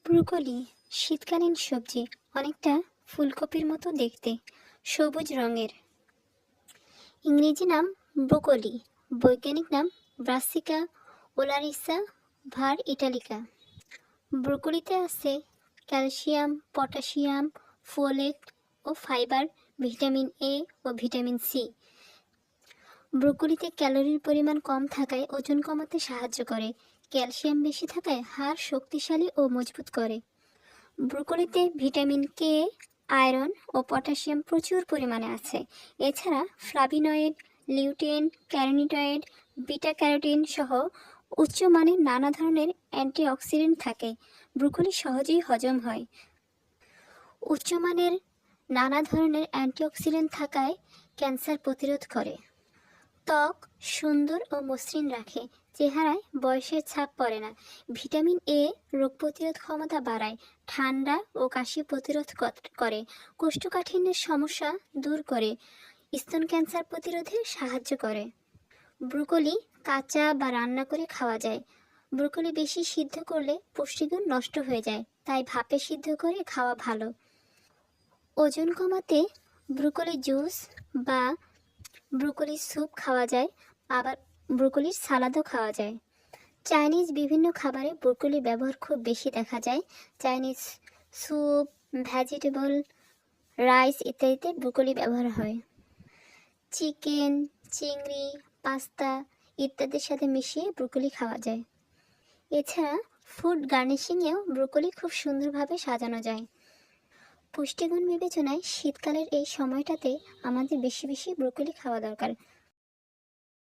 Broccoli শীতকালীন সবজি, অনেকটা ফুলকপির মতো দেখতে, সবুজ রঙের। ইংরেজি নাম ব্রোকলি, বৈজ্ঞানিক নাম ব্রাসিকা ওলারিসা ভার ইটালিকা। ব্রোকলিতে আছে ক্যালসিয়াম, পটাশিয়াম, ফোলেট ও ফাইবার, ভিটামিন এ ও ভিটামিন সি। ব্রোকলিতে ক্যালোরির পরিমাণ কম থাকায় ওজন কমাতে সাহায্য করে। ক্যালসিয়াম বেশি থাকায় হাড় শক্তিশালী ও মজবুত করে। ব্রোকলিতে ভিটামিন কে, আয়রন ও পটাশিয়াম প্রচুর পরিমাণে আছে। এছাড়া ফ্লাভিনয়েড, লিউটেন, ক্যারোটিনয়েড, বিটা ক্যারোটিন সহ উচ্চমানের নানা ধরনের অ্যান্টিঅক্সিডেন্ট থাকে। ব্রোকলি সহজেই হজম হয়। উচ্চমানের নানা ধরনের অ্যান্টিঅক্সিডেন্ট থাকায় ক্যান্সার প্রতিরোধ করে। ত্বক সুন্দর ও মসৃণ রাখে, চেহারায় বয়সের ছাপ পড়ে না। ভিটামিন এ রোগ প্রতিরোধ ক্ষমতা বাড়ায়, ঠান্ডা ও কাশি প্রতিরোধ করে, কোষ্ঠকাঠিন্যের সমস্যা দূর করে, স্তন ক্যান্সার প্রতিরোধে সাহায্য করে। ব্রোকলি কাঁচা বা রান্না করে খাওয়া যায়। ব্রোকলি বেশি সিদ্ধ করলে পুষ্টিগুণ নষ্ট হয়ে যায়, তাই ভাপে সিদ্ধ করে খাওয়া ভালো। ওজন কমাতে ব্রোকলি জুস বা ব্রোকলির স্যুপ খাওয়া যায়, আবার ব্রোকলির সালাদও খাওয়া যায়। চাইনিজ বিভিন্ন খাবারে ব্রোকলির ব্যবহার খুব বেশি দেখা যায়। চাইনিজ স্যুপ, ভেজিটেবল রাইস ইত্যাদিতে ব্রোকলি ব্যবহার হয়। চিকেন, চিংড়ি, পাস্তা ইত্যাদির সাথে মিশিয়ে ব্রোকলি খাওয়া যায়। এছাড়া ফুড গার্নিশিংয়েও ব্রোকলি খুব সুন্দরভাবে সাজানো যায়। পুষ্টিগুণ বিবেচনায় শীতকালের এই সময়টাতে আমাদের বেশি বেশি ব্রোকলি খাওয়া দরকার।